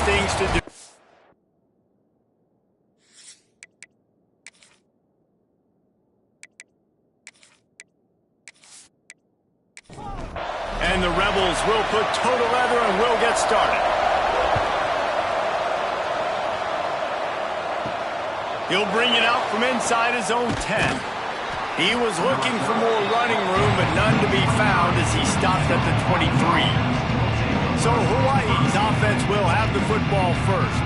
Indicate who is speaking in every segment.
Speaker 1: things to do. And the Rebels will put toe to leather and will get started. He'll bring it out from inside his own 10. He was looking for more running room, but none to be found as he stopped at the 23. So Hawaii's offense will have the football first.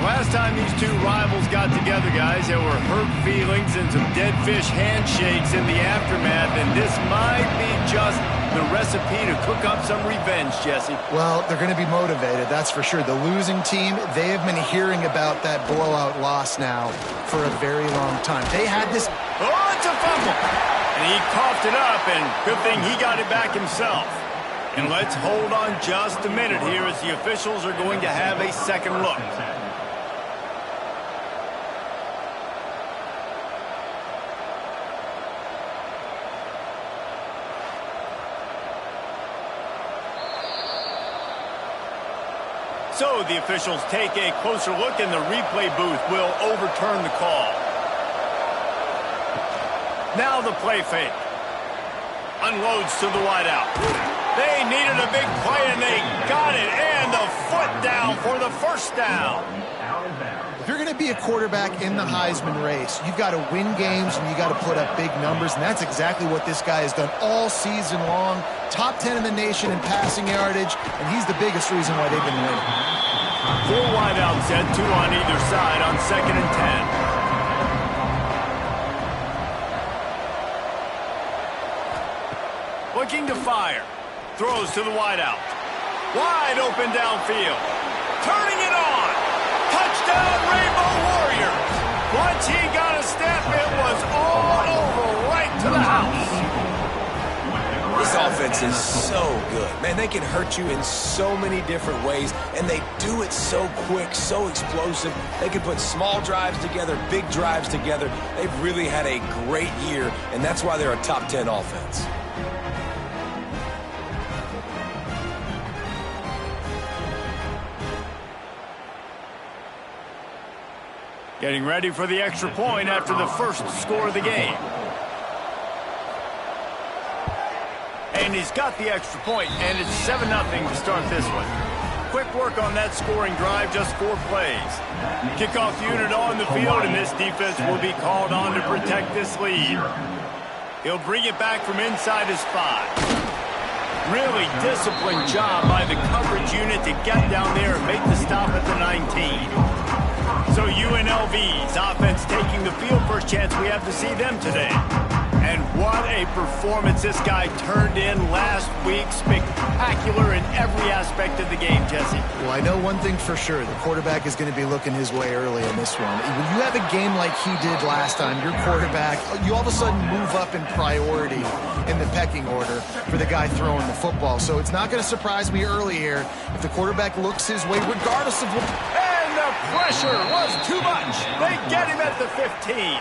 Speaker 1: Last time these two rivals got together, guys, there were hurt feelings and some dead fish handshakes in the aftermath, and this might be just the recipe to cook up some revenge, Jesse.
Speaker 2: Well, they're going to be motivated, that's for sure. The losing team, they have been hearing about that blowout loss now for a very long time. They had this...
Speaker 1: Oh, it's a fumble! And he coughed it up, and good thing he got it back himself. And let's hold on just a minute here as the officials are going to have a second look. So the officials take a closer look, and the replay booth will overturn the call. Now the play fake. Unloads to the wideout. They needed a big play, and they got it. And the foot down for the first down.
Speaker 2: If you're going to be a quarterback in the Heisman race, you've got to win games and you got to put up big numbers, and that's exactly what this guy has done all season long. Top 10 in the nation in passing yardage, and he's the biggest reason why they've been winning.
Speaker 1: 4 wideouts set, 2 on either side on 2nd and 10. Looking to fire. Throws to the wideout. Wide open downfield. Turning it on. Touchdown, Rainbow Warriors. Once he got a step, it was all over right to the house.
Speaker 3: This offense is so good. Man, they can hurt you in so many different ways, and they do it so quick, so explosive. They can put small drives together, big drives together. They've really had a great year, and that's why they're a top 10 offense.
Speaker 1: Getting ready for the extra point after the first score of the game. And he's got the extra point, and it's 7-0 to start this one. Quick work on that scoring drive, just 4 plays. Kickoff unit on the field, and this defense will be called on to protect this lead. He'll bring it back from inside his 5. Really disciplined job by the coverage unit to get down there and make the stop at the 19. So UNLV's offense taking the field. First chance we have to see them today. And what a performance this guy turned in last week. Spectacular in every aspect of the game, Jesse.
Speaker 2: Well, I know one thing for sure. The quarterback is going to be looking his way early in this one. When you have a game like he did last time, your quarterback, you all of a sudden move up in priority in the pecking order for the guy throwing the football. So it's not going to surprise me early here if the quarterback looks his way, regardless of what...
Speaker 1: And the pressure was too much. They get him at the 15.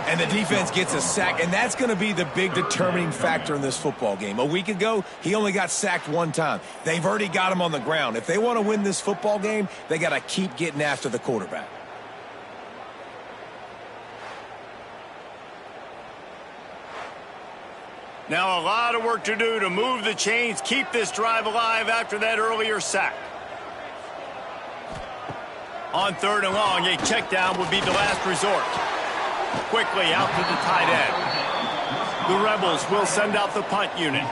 Speaker 3: And the defense gets a sack, and that's going to be the big determining factor in this football game. A week ago, he only got sacked 1 time. They've already got him on the ground. If they want to win this football game, they got to keep getting after the quarterback.
Speaker 1: Now a lot of work to do to move the chains, keep this drive alive after that earlier sack. On 3rd and long, a check down would be the last resort. Quickly out to the tight end. The Rebels will send out the punt unit.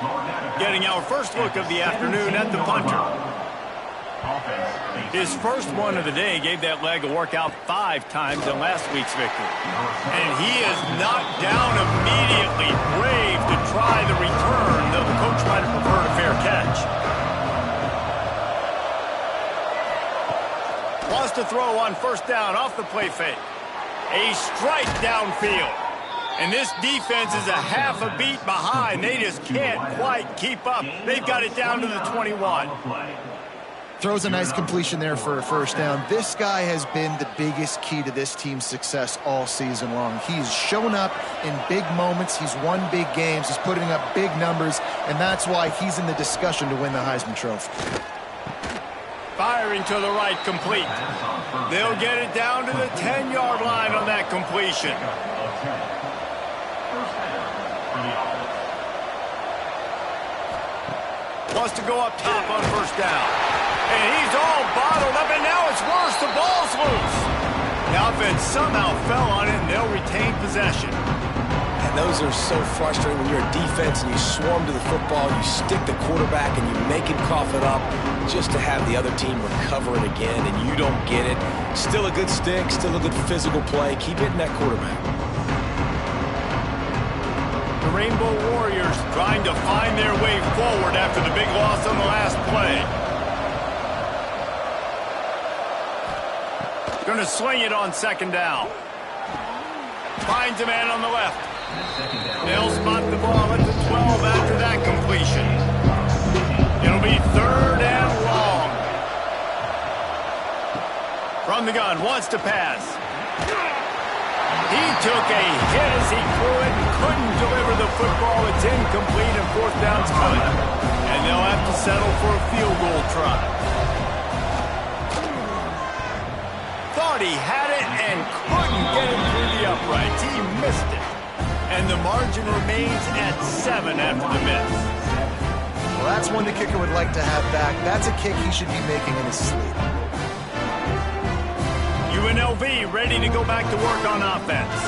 Speaker 1: Getting our first look of the afternoon at the punter. His first one of the day gave that leg a workout 5 times in last week's victory. And he is knocked down immediately. Brave to try the return, though the coach might have preferred a fair catch. Wants to throw on 1st down off the play fake. A strike downfield. And this defense is a half a beat behind. They just can't quite keep up. They've got it down to the 21.
Speaker 2: Throws a nice completion there for a 1st down. This guy has been the biggest key to this team's success all season long. He's shown up in big moments. He's won big games. He's putting up big numbers, and that's why he's in the discussion to win the Heisman Trophy.
Speaker 1: Firing to the right, complete. They'll get it down to the 10-yard line on that completion. Wants to go up top on first down. And he's all bottled up, and now it's worse. The ball's loose. The offense somehow fell on it, and they'll retain possession.
Speaker 3: And those are so frustrating when you're a defense and you swarm to the football, you stick the quarterback, and you make him cough it up just to have the other team recover it again, and you don't get it. Still a good stick, still a good physical play. Keep hitting that quarterback.
Speaker 1: The Rainbow Warriors trying to find their way forward after the big loss on the last play. Going to sling it on second down. Finds a man on the left. They'll spot the ball at the 12 after that completion. It'll be third and long. From the gun, wants to pass. He took a hit as he threw it and couldn't deliver the football. It's incomplete and fourth down's coming. And they'll have to settle for a field goal try. Thought he had it and couldn't get it through the uprights. He missed it. And the margin remains at 7 after the miss.
Speaker 2: Well, that's one the kicker would like to have back. That's a kick he should be making in his sleep.
Speaker 1: UNLV ready to go back to work on offense.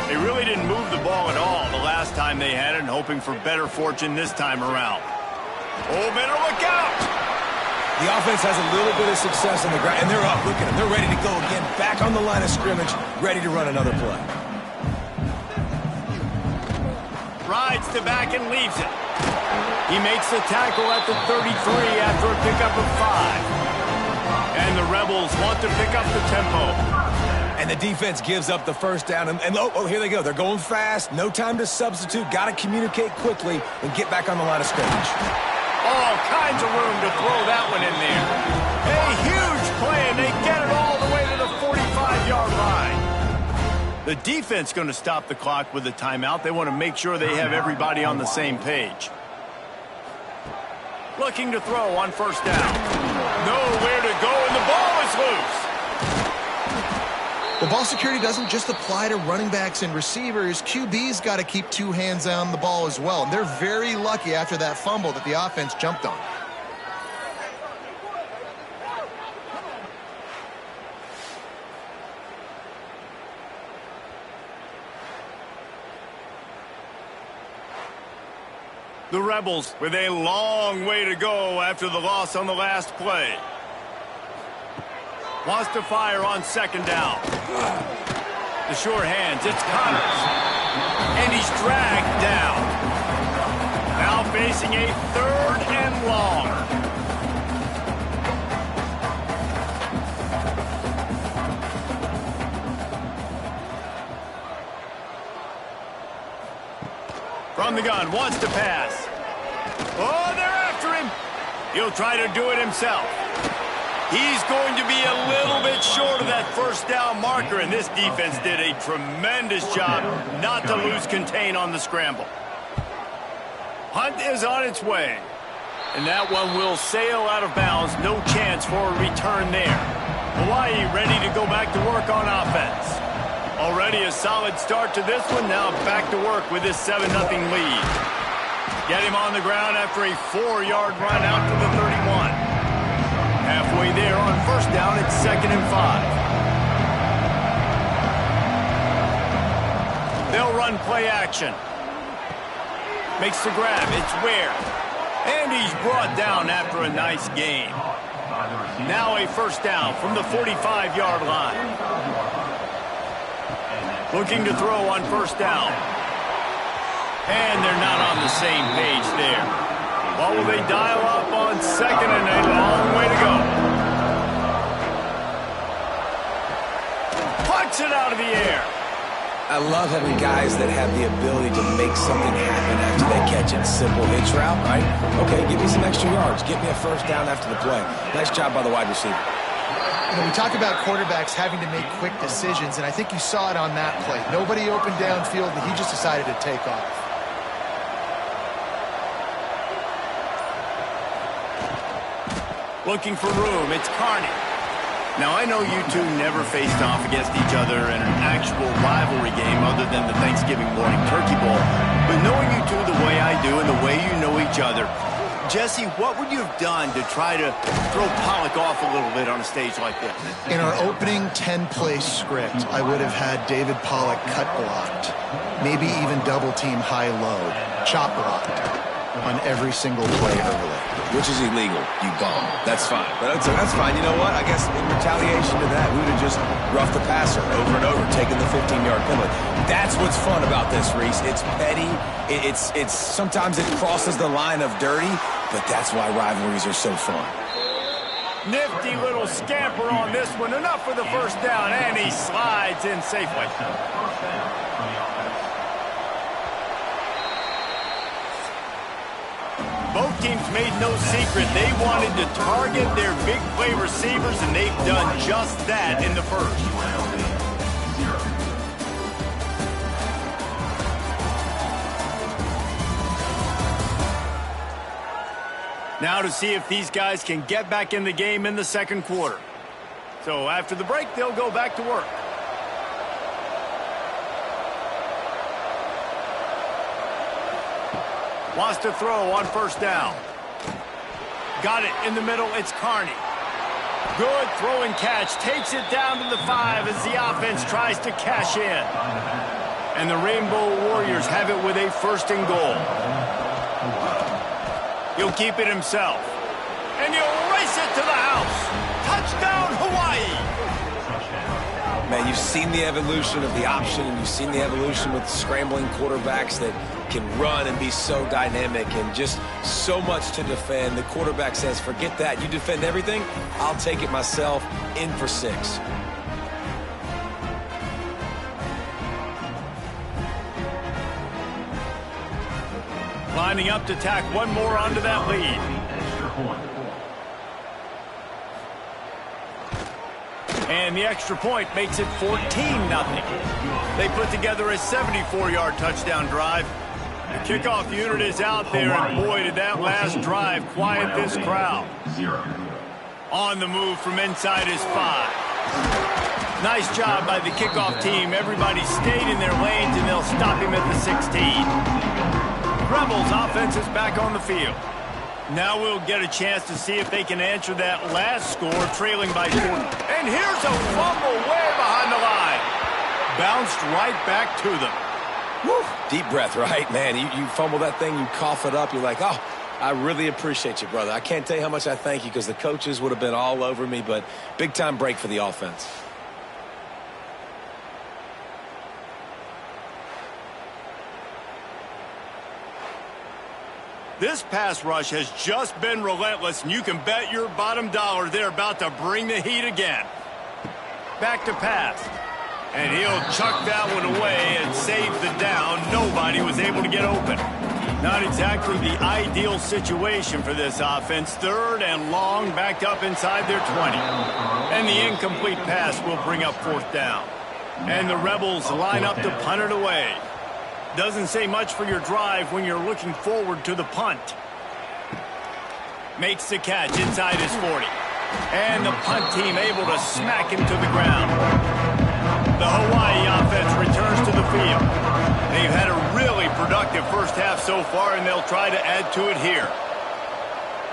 Speaker 1: They really didn't move the ball at all the last time they had it, and hoping for better fortune this time around. Oh, better look out!
Speaker 3: The offense has a little bit of success on the ground, and they're up. Look at them. They're ready to go again. Back on the line of scrimmage, ready to run another play.
Speaker 1: Rides to back and leaves it. He makes the tackle at the 33 after a pickup of 5. And the Rebels want to pick up the tempo.
Speaker 3: And the defense gives up the first down. And oh, here they go. They're going fast. No time to substitute. Got to communicate quickly and get back on the line of scrimmage.
Speaker 1: All kinds of room to throw that one in there. A huge play, and they get it all the way to the 45-yard line. The defense going to stop the clock with a timeout. They want to make sure they have everybody on the same page. Looking to throw on first down. Nowhere to go, and the ball is loose.
Speaker 2: The ball security doesn't just apply to running backs and receivers. QB's got to keep two hands on the ball as well. And they're very lucky after that fumble that the offense jumped on.
Speaker 1: The Rebels with a long way to go after the loss on the last play. Wants to fire on second down. The sure hands, it's Connors. And he's dragged down. Now facing a third and long. From the gun, wants to pass. Oh, they're after him. He'll try to do it himself. He's going to be a little bit short of that first down marker, and this defense did a tremendous job not to lose contain on the scramble. Hunt is on its way, and that one will sail out of bounds. No chance for a return there. Hawaii ready to go back to work on offense. Already a solid start to this one. Now back to work with this 7-0 lead. Get him on the ground after a 4-yard run out to the 31. Halfway there on first down, it's 2nd and 5. They'll run play action. Makes the grab. It's Ware. And he's brought down after a nice gain. Now a first down from the 45-yard line. Looking to throw on first down. And they're not on the same page there. Well, will they dial up on second and a long way to go? Puts it out of the air.
Speaker 3: I love having guys that have the ability to make something happen after they catch it. Simple hitch route, right? Okay, give me some extra yards. Get me a first down after the play. Nice job by the wide receiver.
Speaker 2: You know, we talk about quarterbacks having to make quick decisions, and I think you saw it on that play. Nobody opened downfield, and he just decided to take off.
Speaker 1: Looking for room. It's Carney. Now, I know you two never faced off against each other in an actual rivalry game other than the Thanksgiving morning turkey bowl. But knowing you two the way I do and the way you know each other, Jesse, what would you have done to try to throw Pollock off a little bit on a stage like this?
Speaker 2: In our opening 10-play script, I would have had David Pollock cut blocked, maybe even double-team high-low, chop blocked on every single play early.
Speaker 3: Which is illegal, you bum. That's fine. But that's fine. You know what? I guess in retaliation to that, we would have just roughed the passer over and over, taking the 15-yard penalty. That's what's fun about this, Reese. It's petty. It's sometimes it crosses the line of dirty, but that's why rivalries are so fun.
Speaker 1: Nifty little scamper on this one. Enough for the first down, and he slides in safely. Both teams made no secret they wanted to target their big play receivers, and they've done just that in the first. Now to see if these guys can get back in the game in the second quarter. So after the break, they'll go back to work. Wants to throw on first down. Got it in the middle. It's Carney. Good throw and catch. Takes it down to the 5 as the offense tries to cash in. And the Rainbow Warriors have it with a first and goal. He'll keep it himself. And he'll race it to the house. Touchdown, Hawaii.
Speaker 3: Man, you've seen the evolution of the option, and you've seen the evolution with scrambling quarterbacks that can run and be so dynamic and just so much to defend. The quarterback says, forget that. You defend everything, I'll take it myself. In for 6.
Speaker 1: Lining up to tack one more onto that lead. And the extra point makes it 14-0. They put together a 74-yard touchdown drive. The kickoff unit is out there, and boy, did that last drive quiet this crowd. On the move from inside his 5. Nice job by the kickoff team. Everybody stayed in their lanes, and they'll stop him at the 16. Rebels offense is back on the field. Now we'll get a chance to see if they can answer that last score, trailing by 4. And here's a fumble way behind the line. Bounced right back to them.
Speaker 3: Woo. Deep breath, right? Man, you fumble that thing, you cough it up, you're like, oh, I really appreciate you, brother. I can't tell you how much I thank you, because the coaches would have been all over me, but big-time break for the offense.
Speaker 1: This pass rush has just been relentless, and you can bet your bottom dollar they're about to bring the heat again. Back to pass. And he'll chuck that one away and save the down. Nobody was able to get open. Not exactly the ideal situation for this offense. 3rd and long, backed up inside their 20. And the incomplete pass will bring up 4th down. And the Rebels line up to punt it away. Doesn't say much for your drive when you're looking forward to the punt. Makes the catch inside his 40. And the punt team able to smack him to the ground. The Hawaii offense returns to the field. They've had a really productive first half so far, and they'll try to add to it here.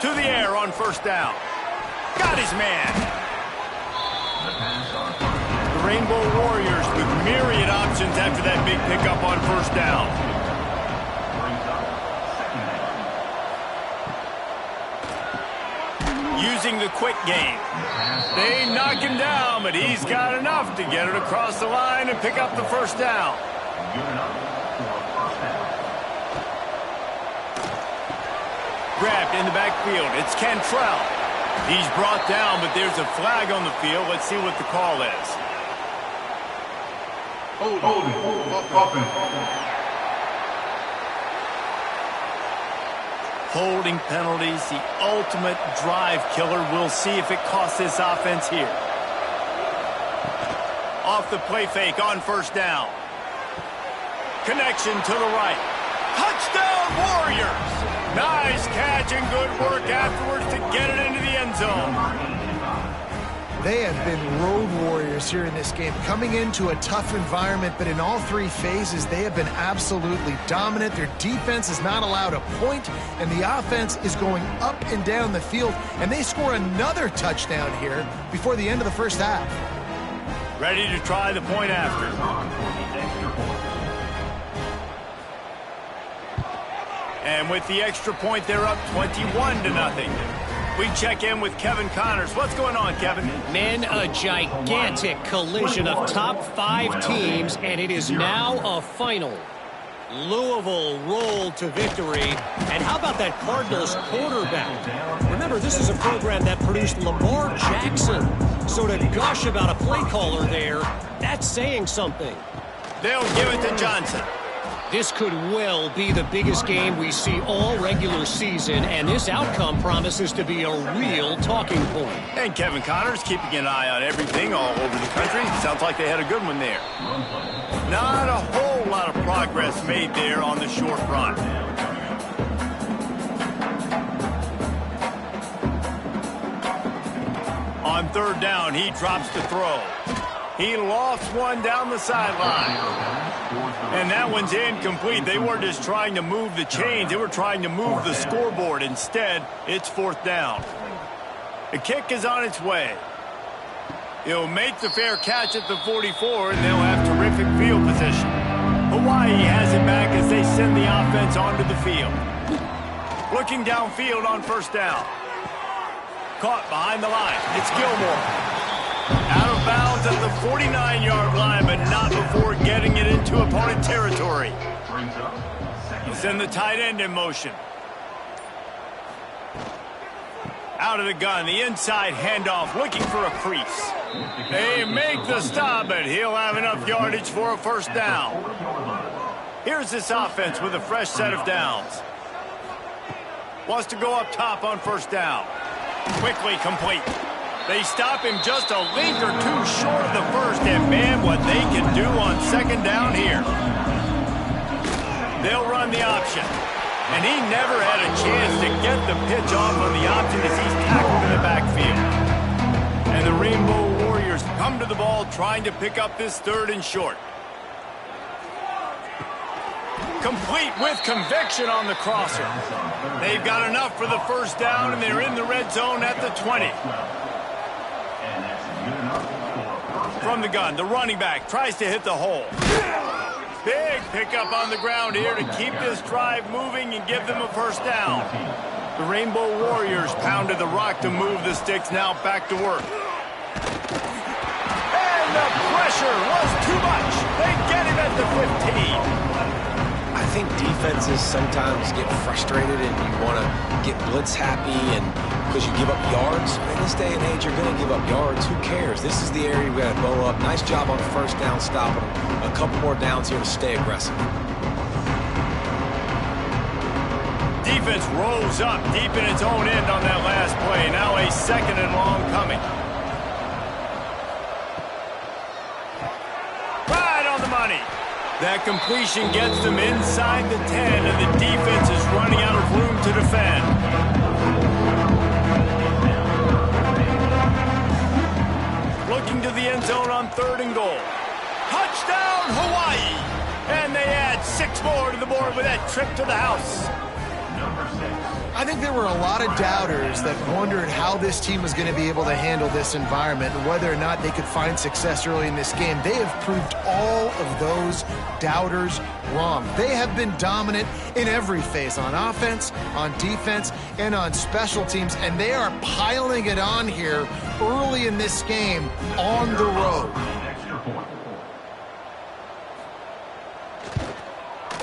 Speaker 1: To the air on first down. Got his man. The Rainbow Warriors with myriad options after that big pickup on first down. Using the quick game. They knock him down, but he's got enough to get it across the line and pick up the first down. Grabbed in the backfield. It's Cantrell. He's brought down, but there's a flag on the field. Let's see what the call is. Holding penalties, the ultimate drive killer. We'll see if it costs this offense here. Off the play fake on first down. Connection to the right. Touchdown Warriors! Nice catch and good work afterwards to get it into the end end zone.
Speaker 2: They have been road warriors here in this game, coming into a tough environment, but in all three phases, they have been absolutely dominant. Their defense is not allowed a point, and the offense is going up and down the field, and they score another touchdown here before the end of the first half.
Speaker 1: Ready to try the point after. And with the extra point, they're up 21-0. We check in with Kevin Connors. What's going on, Kevin?
Speaker 4: Men, a gigantic collision of top 5 teams, and it is now a final. Louisville rolled to victory. And how about that Cardinals quarterback? Remember, this is a program that produced Lamar Jackson. So to gush about a play caller there, that's saying something.
Speaker 1: They'll give it to Johnson.
Speaker 4: This could well be the biggest game we see all regular season, and this outcome promises to be a real talking point.
Speaker 1: And Kevin Connors keeping an eye on everything all over the country. Sounds like they had a good one there. Not a whole lot of progress made there on the short run. On third down, he drops to throw. He lost one down the sideline. And that one's incomplete. They weren't just trying to move the chains. They were trying to move the scoreboard. Instead, it's fourth down. The kick is on its way. He'll make the fair catch at the 44, and they'll have terrific field position. Hawaii has it back as they send the offense onto the field. Looking downfield on first down. Caught behind the line. It's Gilmore. Out of bounds at the 49-yard line, but not before getting it into opponent territory. He'll send the tight end in motion. Out of the gun, the inside handoff, looking for a crease. They make the stop, but he'll have enough yardage for a first down. Here's this offense with a fresh set of downs. Wants to go up top on first down. Quickly complete. They stop him just a link or two short of the first, and man, what they can do on second down here. They'll run the option, and he never had a chance to get the pitch off on the option as he's tackled in the backfield. And the Rainbow Warriors come to the ball trying to pick up this third and short. Complete with conviction on the crosser. They've got enough for the first down, and they're in the red zone at the 20. From the gun, the running back tries to hit the hole. Big pickup on the ground here to keep this drive moving and give them a first down. The Rainbow Warriors pounded the rock to move the sticks, now back to work. And the pressure was too much. They get him at the 15.
Speaker 3: I think defenses sometimes get frustrated and you want to get blitz happy and because you give up yards. In this day and age, you're going to give up yards. Who cares? This is the area we got to go up. Nice job on the first down, stopping them. A couple more downs here to stay aggressive.
Speaker 1: Defense rolls up deep in its own end on that last play. Now a second and long coming. Right on the money. That completion gets them inside the 10, and the defense is running out of room to defend. Looking to the end zone on third and goal. Touchdown, Hawaii! And they add 6 more to the board with that trip to the house.
Speaker 2: I think there were a lot of doubters that wondered how this team was going to be able to handle this environment and whether or not they could find success early in this game. They have proved all of those doubters wrong. They have been dominant in every phase, on offense, on defense, and on special teams, and they are piling it on here early in this game on the road.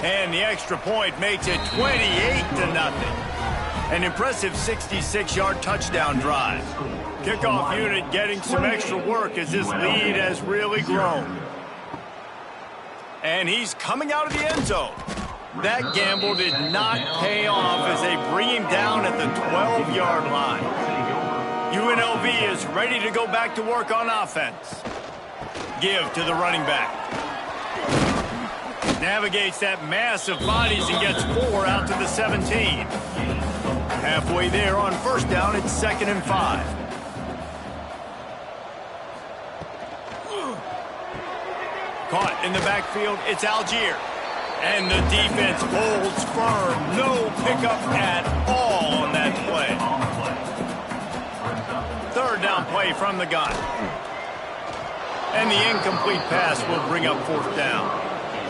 Speaker 1: And the extra point makes it 28-0. An impressive 66-yard touchdown drive. Kickoff unit getting some extra work as this lead has really grown. And he's coming out of the end zone. That gamble did not pay off as they bring him down at the 12-yard line. UNLV is ready to go back to work on offense. Give to the running back. Navigates that mass of bodies and gets 4 out to the 17. Halfway there on first down, it's 2nd and 5. Caught in the backfield, it's Algier. And the defense holds firm. No pickup at all on that play. 3rd down play from the gun. And the incomplete pass will bring up 4th down.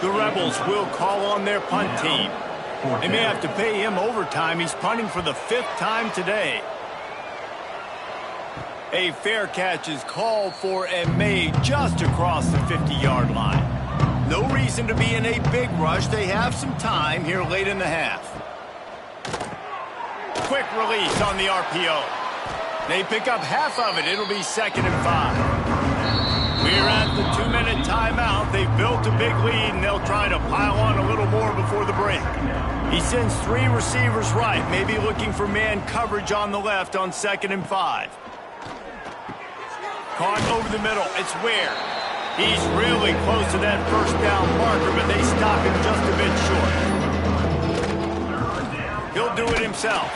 Speaker 1: The Rebels will call on their punt team. They may have to pay him overtime. He's punting for the 5th time today. A fair catch is called for and made just across the 50-yard line. No reason to be in a big rush. They have some time here late in the half. Quick release on the RPO. They pick up half of it. It'll be 2nd and 5. We're at the 2-minute timeout. They've built a big lead, and they'll try to pile on a little more before the break. He sends 3 receivers right, maybe looking for man coverage on the left on 2nd and 5. Caught over the middle. It's Ware. He's really close to that 1st down marker, but they stop him just a bit short. He'll do it himself.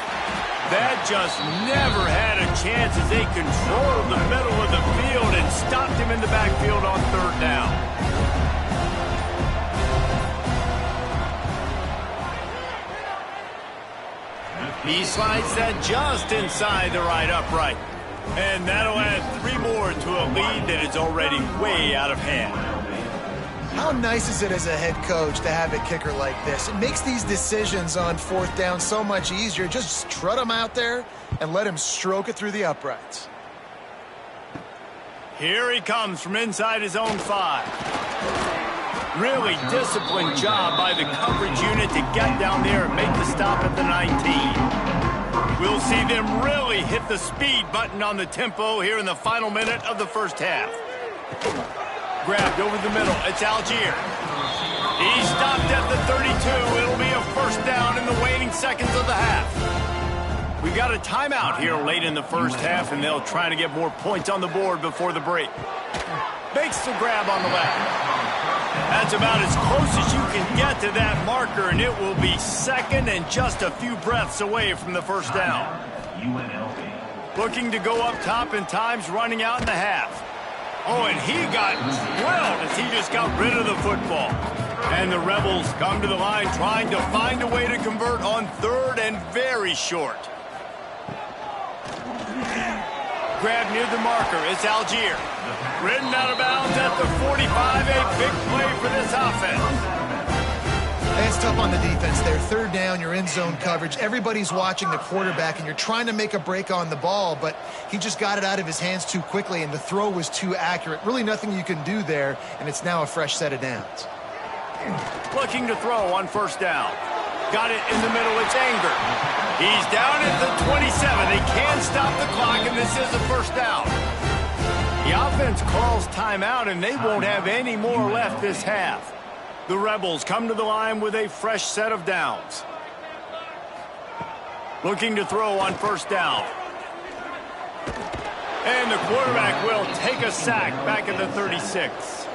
Speaker 1: That just never had a chance as they controlled the middle of the field and stopped him in the backfield on 3rd down. He slides that just inside the right upright. And that'll add 3 more to a lead that is already way out of hand.
Speaker 2: How nice is it as a head coach to have a kicker like this? It makes these decisions on 4th down so much easier. Just trot him out there and let him stroke it through the uprights.
Speaker 1: Here he comes from inside his own 5. Really disciplined job by the coverage unit to get down there and make the stop at the 19. We'll see them really hit the speed button on the tempo here in the final minute of the 1st half. Grabbed over the middle. It's Algier. He stopped at the 32. It'll be a 1st down in the waning seconds of the half. We got a timeout here late in the 1st half, and they'll try to get more points on the board before the break. Makes the grab on the left. That's about as close as you can get to that marker, and it will be 2nd and just a few breaths away from the 1st down. UNLV. Looking to go up top, and time's running out in the half. Oh, and he got drilled as he just got rid of the football. And the Rebels come to the line trying to find a way to convert on 3rd and very short. Grab near the marker. It's Algier. Ridden out of bounds at the 45. A big play for this offense.
Speaker 2: It's tough on the defense there. 3rd down, you're in zone coverage. Everybody's watching the quarterback, and you're trying to make a break on the ball, but he just got it out of his hands too quickly, and the throw was too accurate. Really nothing you can do there, and it's now a fresh set of downs.
Speaker 1: Looking to throw on 1st down. Got it in the middle. It's Anger. He's down at the 27. They can stop the clock, and this is a 1st down. The offense calls timeout, and they won't have any more left this half. The Rebels come to the line with a fresh set of downs. Looking to throw on 1st down. And the quarterback will take a sack back at the 36.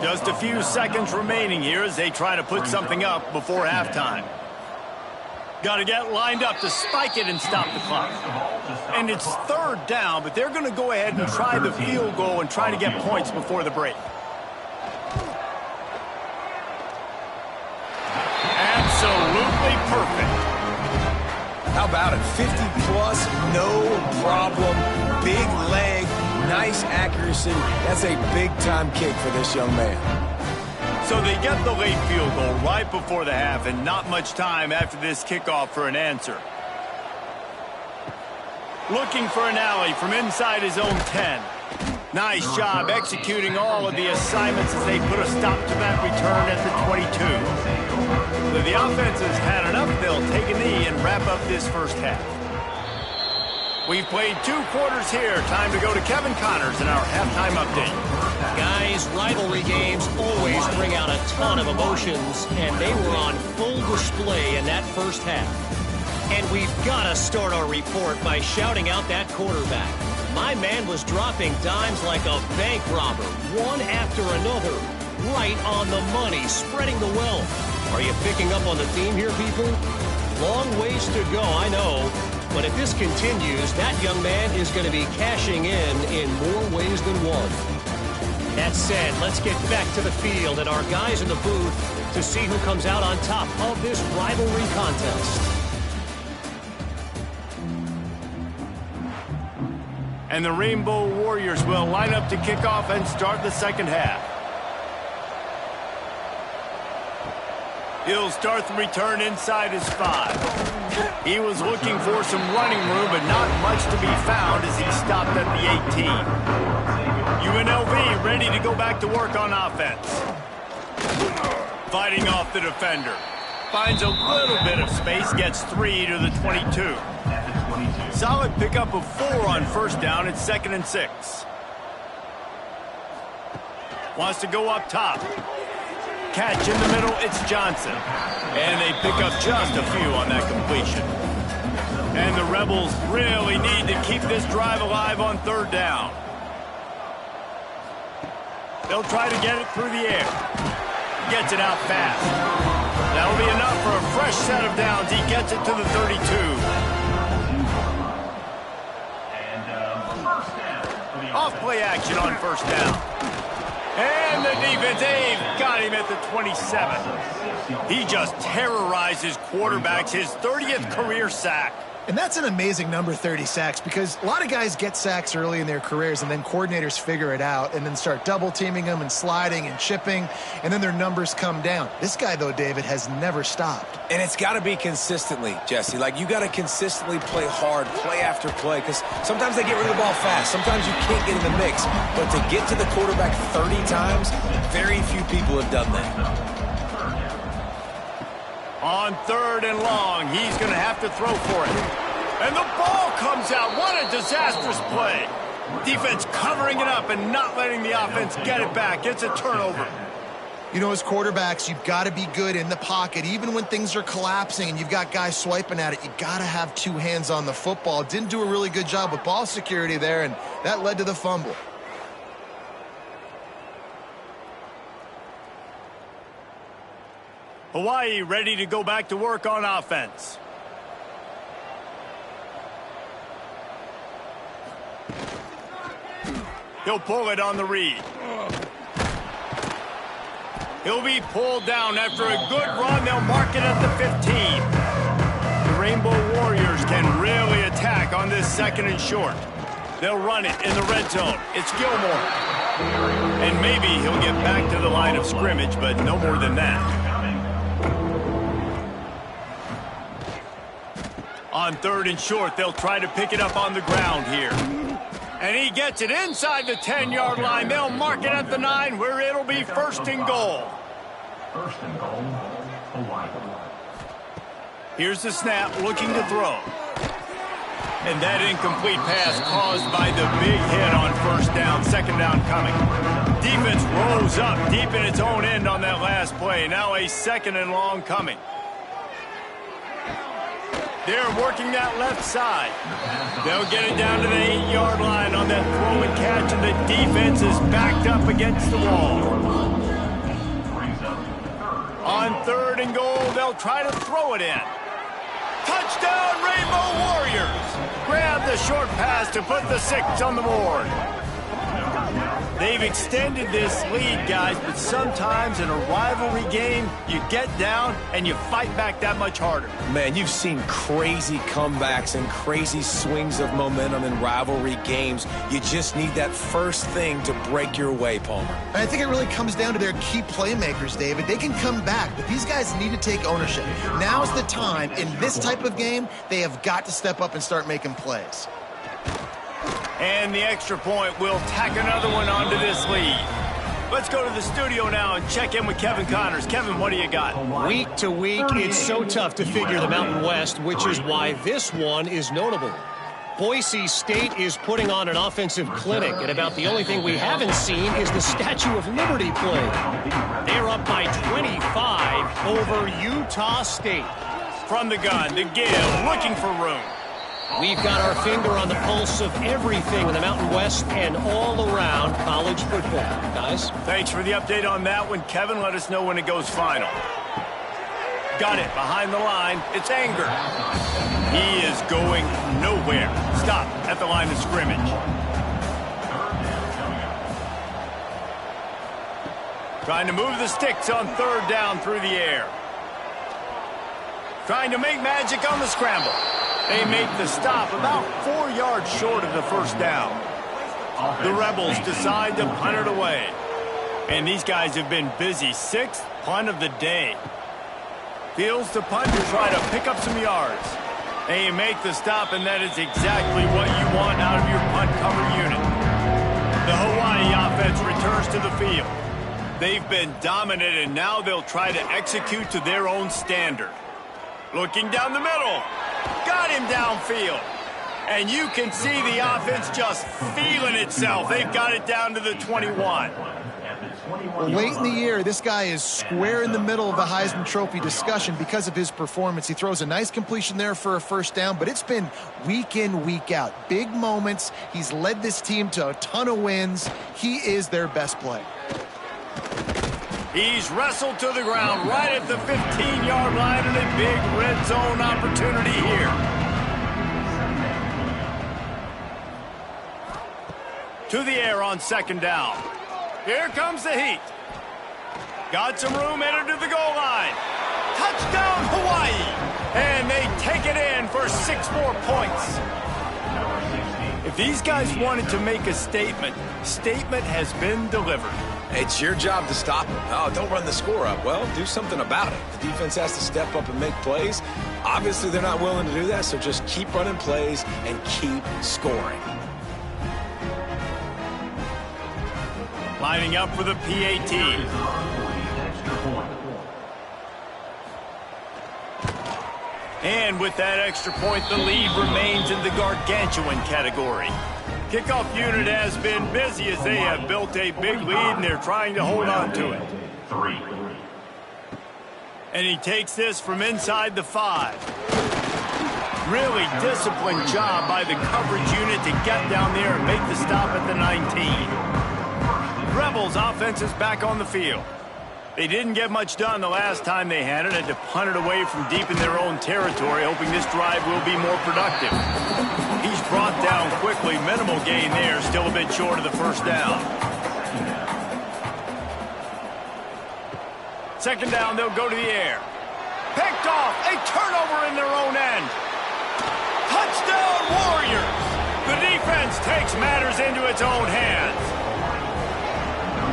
Speaker 1: Just a few seconds remaining here as they try to put something up before halftime. Got to get lined up to spike it and stop the clock. And it's 3rd down, but they're going to go ahead and try the field goal and try to get points before the break. Absolutely perfect.
Speaker 3: How about it? 50-plus, no problem. Big leg, nice accuracy. That's a big-time kick for this young man.
Speaker 1: So they get the late field goal right before the half, and not much time after this kickoff for an answer. Looking for an alley from inside his own 10. Nice job executing all of the assignments as they put a stop to that return at the 22. If the offense has had enough, they'll take a knee and wrap up this 1st half. We've played 2 quarters here. Time to go to Kevin Connors in our halftime update.
Speaker 4: Guys, rivalry games always bring out a ton of emotions, and they were on full display in that 1st half. And we've got to start our report by shouting out that quarterback. My man was dropping dimes like a bank robber, one after another. right on the money, spreading the wealth. Are you picking up on the theme here, people? Long ways to go, I know. But if this continues, that young man is going to be cashing in more ways than one. That said, let's get back to the field and our guys in the booth to see who comes out on top of this rivalry contest.
Speaker 1: And the Rainbow Warriors will line up to kick off and start the second half. He'll start the return inside his 5. He was looking for some running room, but not much to be found as he stopped at the 18. UNLV ready to go back to work on offense. Fighting off the defender. Finds a little bit of space, gets 3 to the 22. Solid pickup of 4 on first down. It's 2nd and 6. Wants to go up top. Catch in the middle, it's Johnson. And they pick up just a few on that completion. And the Rebels really need to keep this drive alive on 3rd down. They'll try to get it through the air. Gets it out fast. That'll be enough for a fresh set of downs. He gets it to the 32. Off play action on first down. And the defense, they've got him at the 27. He just terrorizes quarterbacks, his 30th career sack.
Speaker 2: And that's an amazing number, 30 sacks, because a lot of guys get sacks early in their careers and then coordinators figure it out and then start double teaming them and sliding and chipping, and then their numbers come down. This guy, though, David, has never stopped.
Speaker 3: And it's got to be consistently, Jesse. Like, you got to consistently play hard, play after play, because sometimes they get rid of the ball fast. Sometimes you can't get in the mix. But to get to the quarterback 30 times, very few people have done that.
Speaker 1: On 3rd and long, he's going to have to throw for it. And the ball comes out. What a disastrous play. Defense covering it up and not letting the offense get it back. It's a turnover.
Speaker 2: You know, as quarterbacks, you've got to be good in the pocket. Even when things are collapsing and you've got guys swiping at it, you've got to have 2 hands on the football. Didn't do a really good job with ball security there, and that led to the fumble.
Speaker 1: Hawaii ready to go back to work on offense. He'll pull it on the read. He'll be pulled down after a good run. They'll mark it at the 15. The Rainbow Warriors can really attack on this 2nd and short. They'll run it in the red zone. It's Gilmore. And maybe he'll get back to the line of scrimmage, but no more than that. On 3rd and short, they'll try to pick it up on the ground here. And he gets it inside the 10-yard line. They'll mark it at the 9, where it'll be 1st and goal.
Speaker 5: 1st and goal, Hawaii.
Speaker 1: Here's the snap, looking to throw. And that incomplete pass caused by the big hit on 1st down, 2nd down coming. Defense rose up deep in its own end on that last play. Now a 2nd and long coming. They're working that left side. They'll get it down to the 8-yard line on that throw and catch, and the defense is backed up against the wall. On 3rd and goal, they'll try to throw it in. Touchdown, Rainbow Warriors! Grab the short pass to put the 6 on the board. They've extended this lead, guys, but sometimes in a rivalry game, you get down and you fight back that much harder.
Speaker 3: Man, you've seen crazy comebacks and crazy swings of momentum in rivalry games. You just need that first thing to break your way, Palmer.
Speaker 2: And I think it really comes down to their key playmakers, David. They can come back, but these guys need to take ownership. Now's the time. In this type of game, they have got to step up and start making plays.
Speaker 1: And the extra point will tack another one onto this lead. Let's go to the studio now and check in with Kevin Connors. Kevin, what do you got?
Speaker 4: Week to week, it's so tough to figure the Mountain West, which is why this one is notable. Boise State is putting on an offensive clinic, and about the only thing we haven't seen is the Statue of Liberty play. They're up by 25 over Utah State.
Speaker 1: From the gun, the give, looking for room.
Speaker 4: We've got our finger on the pulse of everything in the Mountain West and all around college football. Guys?
Speaker 1: Thanks for the update on that one, Kevin. Let us know when it goes final. Got it behind the line. It's Anger. He is going nowhere. Stop at the line of scrimmage. Trying to move the sticks on third down through the air. Trying to make magic on the scramble. They make the stop about 4 yards short of the first down. The Rebels decide to punt it away. And these guys have been busy. 6th punt of the day. Fields the punt to try to pick up some yards. They make the stop, and that is exactly what you want out of your punt cover unit. The Hawaii offense returns to the field. They've been dominant, and now they'll try to execute to their own standard. Looking down the middle. Got him downfield. And you can see the offense just feeling itself. They've got it down to the 21.
Speaker 2: Late in the year, this guy is square in the middle of the Heisman Trophy discussion because of his performance. He throws a nice completion there for a first down, but it's been week in, week out. Big moments. He's led this team to a ton of wins. He is their best play.
Speaker 1: He's wrestled to the ground right at the 15-yard line, and a big red zone opportunity here. To the air on second down. Here comes the heat. Got some room, headed to the goal line. Touchdown, Hawaii! And they take it in for 6 more points. If these guys wanted to make a statement has been delivered.
Speaker 3: It's your job to stop them. Oh, don't run the score up. Well, do something about it. The defense has to step up and make plays. Obviously, they're not willing to do that, so just keep running plays and keep scoring.
Speaker 1: Lining up for the PAT. And with that extra point, the lead remains in the gargantuan category. Kickoff unit has been busy as they have built a big lead, and they're trying to hold on to it. And he takes this from inside the 5. Really disciplined job by the coverage unit to get down there and make the stop at the 19. Rebels offense is back on the field. They didn't get much done the last time they had it. Had to punt it away from deep in their own territory, hoping this drive will be more productive. He's brought down quickly. Minimal gain there. Still a bit short of the first down. Second down, they'll go to the air. Picked off. A turnover in their own end. Touchdown, Warriors! The defense takes matters into its own hands.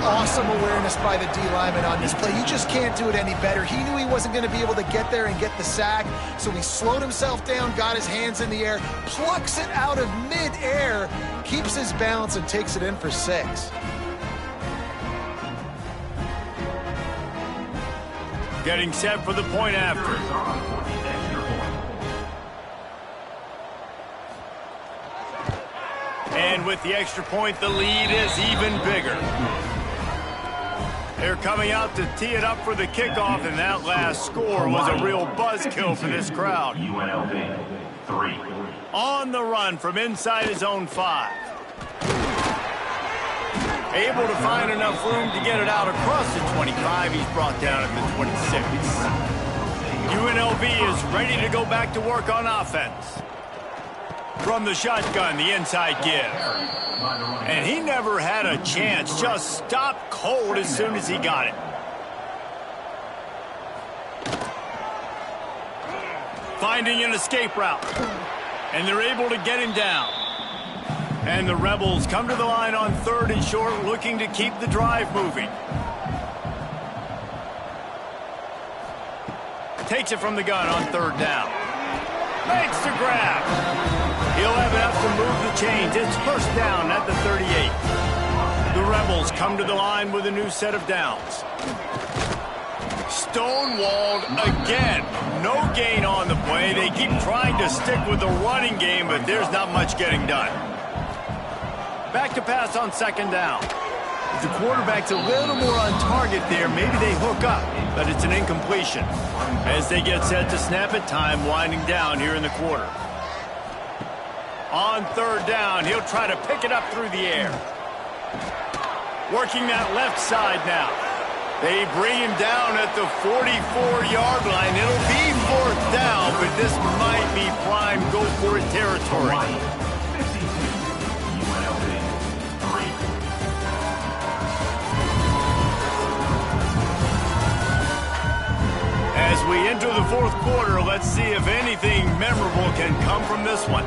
Speaker 2: Awesome awareness by the D-lineman on this play. You just can't do it any better. He knew he wasn't going to be able to get there and get the sack, so he slowed himself down, got his hands in the air, plucks it out of mid-air, keeps his balance, and takes it in for 6.
Speaker 1: Getting set for the point after. And with the extra point, the lead is even bigger. They're coming out to tee it up for the kickoff, and that last score was a real buzzkill for this crowd.
Speaker 5: UNLV 3.
Speaker 1: On the run from inside his own 5. Able to find enough room to get it out across the 25. He's brought down at the 26. UNLV is ready to go back to work on offense. From the shotgun, the inside give. And he never had a chance. Just stopped cold as soon as he got it. Finding an escape route. And they're able to get him down. And the Rebels come to the line on 3rd and short, looking to keep the drive moving. Takes it from the gun on 3rd down. Makes the grab. He'll have enough to move the chains. It's first down at the 38. The Rebels come to the line with a new set of downs. Stonewalled again. No gain on the play. They keep trying to stick with the running game, but there's not much getting done. Back to pass on 2nd down. If the quarterback's a little more on target there, maybe they hook up, but it's an incompletion. As they get set to snap it, time winding down here in the quarter. On third down, he'll try to pick it up through the air. Working that left side now. They bring him down at the 44-yard line. It'll be fourth down, but this might be prime go-for-it territory.
Speaker 5: UNLV 3.
Speaker 1: As we enter the fourth quarter, let's see if anything memorable can come from this one.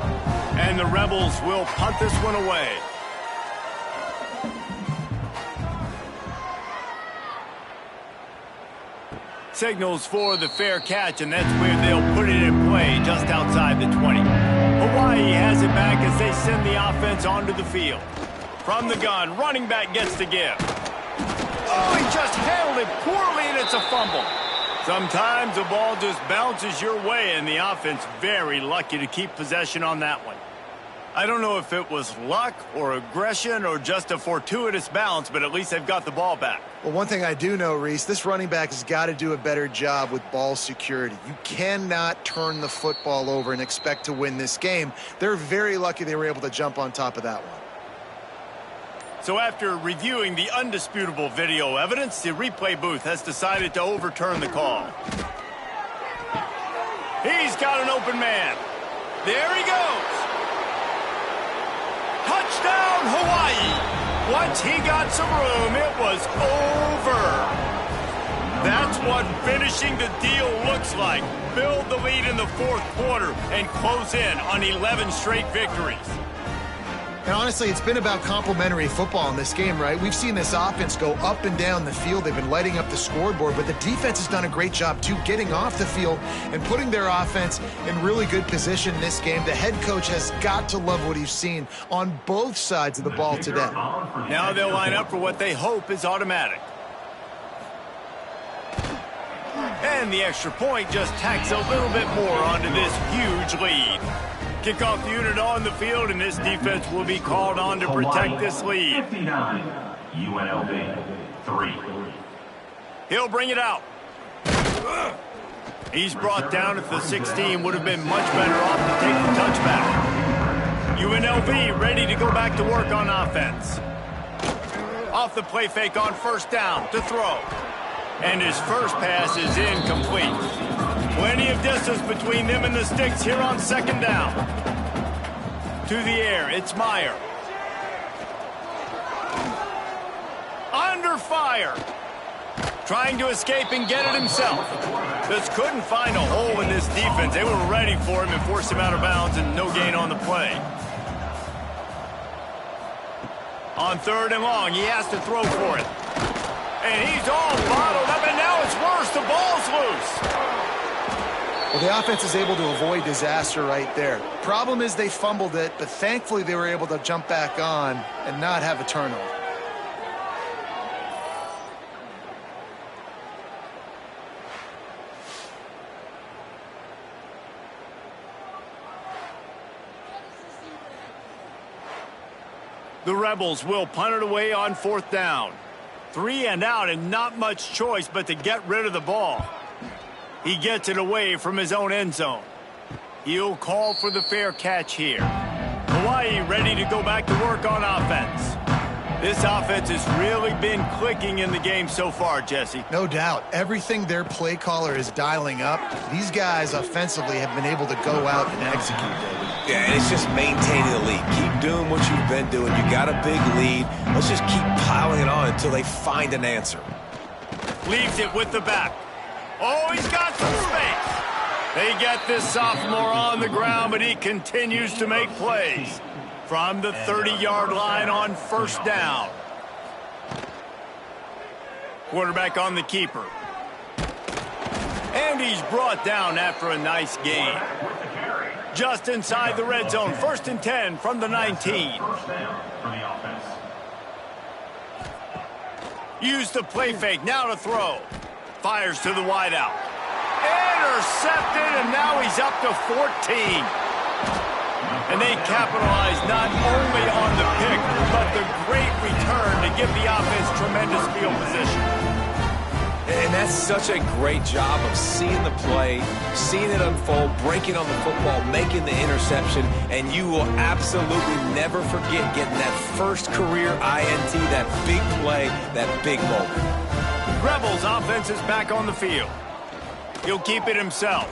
Speaker 1: And the Rebels will punt this one away. Signals for the fair catch, and that's where they'll put it in play, just outside the 20. Hawaii has it back as they send the offense onto the field. From the gun, running back gets to give. Oh, he just handled it poorly, and it's a fumble. Sometimes the ball just bounces your way, and the offense very lucky to keep possession on that one. I don't know if it was luck or aggression or just a fortuitous bounce, but at least they've got the ball back.
Speaker 2: Well, one thing I do know, Reese, this running back has got to do a better job with ball security. You cannot turn the football over and expect to win this game. They're very lucky they were able to jump on top of that one.
Speaker 1: So after reviewing the undisputable video evidence, the replay booth has decided to overturn the call. He's got an open man. There he goes. Touchdown, Hawaii. Once he got some room, it was over. That's what finishing the deal looks like. Build the lead in the fourth quarter and close in on 11 straight victories.
Speaker 2: And honestly, it's been about complementary football in this game, right? We've seen this offense go up and down the field. They've been lighting up the scoreboard, but the defense has done a great job, too, getting off the field and putting their offense in really good position in this game. The head coach has got to love what he's seen on both sides of the ball today.
Speaker 1: Now they'll line up for what they hope is automatic. And the extra point just tacks a little bit more onto this huge lead. Kickoff unit on the field, and this defense will be called on to protect this lead.
Speaker 5: 59, UNLV 3.
Speaker 1: He'll bring it out. He's brought down at the 16. Would have been much better off to take the touchback. UNLV ready to go back to work on offense. Off the play fake on first down to throw. And his first pass is incomplete. Plenty of distance between them and the sticks here on second down. To the air, it's Meyer. Under fire. Trying to escape and get it himself. Just couldn't find a hole in this defense. They were ready for him and forced him out of bounds, and no gain on the play. On third and long, he has to throw for it. And he's all bottled up, and now it's worse. The ball's loose.
Speaker 2: Well, the offense is able to avoid disaster right there. Problem is they fumbled it, but thankfully they were able to jump back on and not have a turnover.
Speaker 1: The Rebels will punt it away on fourth down. 3 and out, and not much choice but to get rid of the ball. He gets it away from his own end zone. He'll call for the fair catch here. Hawaii ready to go back to work on offense. This offense has really been clicking in the game so far, Jesse.
Speaker 2: No doubt. Everything their play caller is dialing up, these guys offensively have been able to go out and execute, David.
Speaker 3: Yeah, and it's just maintaining the lead. Keep doing what you've been doing. You got a big lead. Let's just keep piling it on until they find an answer.
Speaker 1: Leaves it with the back. Oh, he's got some space. They get this sophomore on the ground, but he continues to make plays. From the 30-yard line on first down. Quarterback on the keeper. And he's brought down after a nice gain. Just inside the red zone. First and 10 from the 19. Use the play fake. Now to throw. Fires to the wideout. Intercepted, and now he's up to 14. And they capitalize not only on the pick, but the great return to give the offense tremendous field position.
Speaker 3: And that's such a great job of seeing the play, seeing it unfold, breaking on the football, making the interception, and you will absolutely never forget getting that first career INT, that big play, that big moment.
Speaker 1: Rebels offense is back on the field. He'll keep it himself.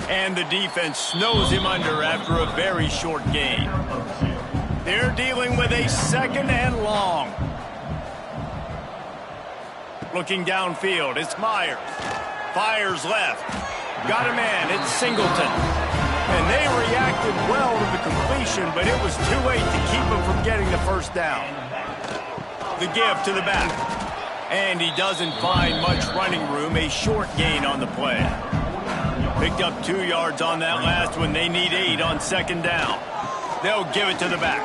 Speaker 1: And the defense snows him under after a very short gain. They're dealing with a second and long. Looking downfield, it's Myers. Fires left. Got a man, it's Singleton. And they reacted well to the completion, but it was too late to keep him from getting the first down. The give to the back. And he doesn't find much running room, a short gain on the play. Picked up 2 yards on that last one. They need 8 on second down. They'll give it to the back.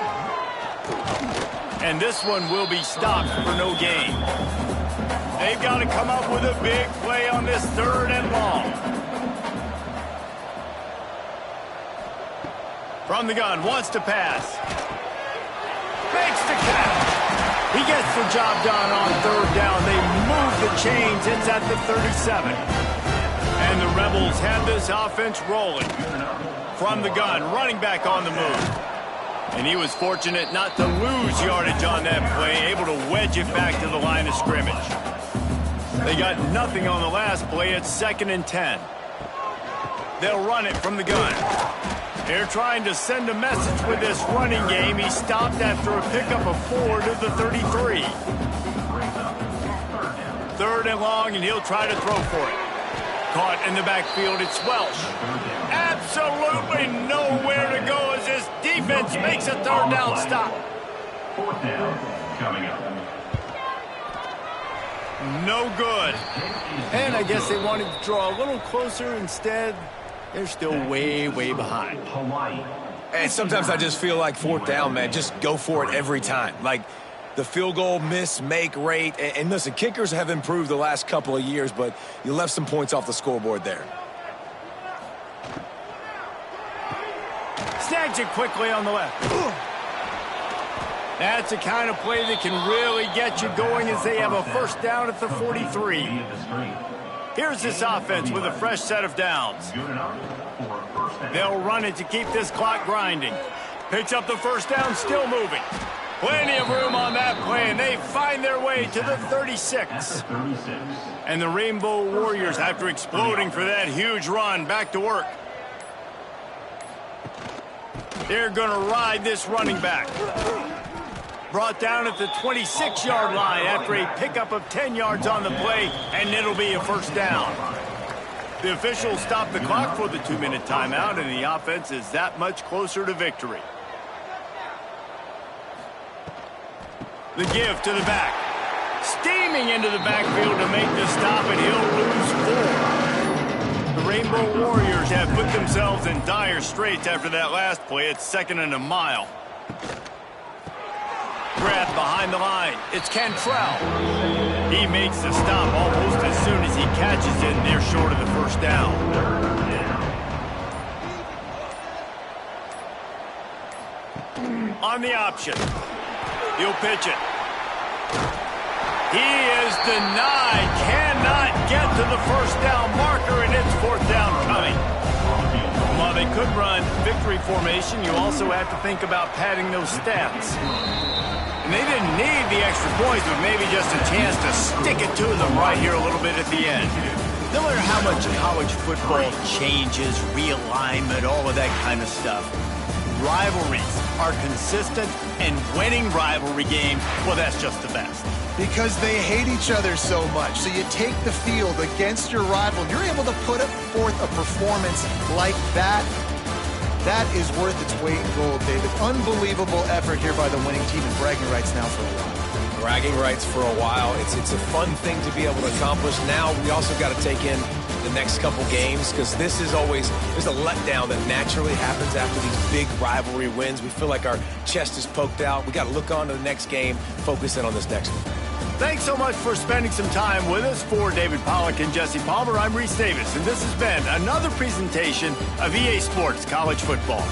Speaker 1: And this one will be stopped for no gain. They've got to come up with a big play on this third and long. From the gun, wants to pass. Makes the catch. He gets the job done on third down. They move the chains. It's at the 37. And the Rebels have this offense rolling. From the gun, running back on the move. And he was fortunate not to lose yardage on that play, able to wedge it back to the line of scrimmage. They got nothing on the last play. It's 2nd and 10. They'll run it from the gun. They're trying to send a message with this running game. He stopped after a pickup of 4 to the 33. 3rd and long, and he'll try to throw for it. Caught in the backfield, it's Welsh. Absolutely nowhere to go as this defense makes a third down stop.
Speaker 5: 4th down coming up.
Speaker 1: No good. And I guess they wanted to draw a little closer. Instead, they're still way, way behind.
Speaker 3: And sometimes I just feel like 4th down, man, just go for it every time. Like the field goal miss-make rate. And listen, kickers have improved the last couple of years, but you left some points off the scoreboard there.
Speaker 1: Snags it quickly on the left. That's the kind of play that can really get you going as they have a first down at the 43. Here's this offense with a fresh set of downs. They'll run it to keep this clock grinding. Picks up the first down, still moving. Plenty of room on that play, and they find their way to the 36. And the Rainbow Warriors, after exploding for that huge run, back to work. They're going to ride this running back. Brought down at the 26-yard line after a pickup of 10 yards on the play, and it'll be a first down. The officials stop the clock for the 2-minute timeout, and the offense is that much closer to victory. The give to the back. Steaming into the backfield to make the stop, and he'll lose 4. The Rainbow Warriors have put themselves in dire straits after that last play. It's 2nd and a mile. Grabbed behind the line. It's Cantrell. He makes the stop almost as soon as he catches it, and they're short of the first down. On the option. He'll pitch it. He is denied. Cannot get to the first down marker, and it's 4th down coming. While they could run victory formation, you also have to think about padding those stats. And they didn't need the extra points, but maybe just a chance to stick it to them right here a little bit at the end. No matter how much college football changes, realignment, all of that kind of stuff, rivalries are consistent, and winning rivalry games, well, that's just the best.
Speaker 2: Because they hate each other so much. So you take the field against your rival, and you're able to put forth a performance like that. That is worth its weight in gold, David. Unbelievable effort here by the winning team, and bragging rights now for a while.
Speaker 3: Bragging rights for a while. It's a fun thing to be able to accomplish. Now we also got to take in the next couple games, because this is always, there's a letdown that naturally happens after these big rivalry wins. We feel like our chest is poked out. We got to look on to the next game, focus in on this next one.
Speaker 1: Thanks so much for spending some time with us. For David Pollack and Jesse Palmer, I'm Reese Davis, and this has been another presentation of EA Sports College Football.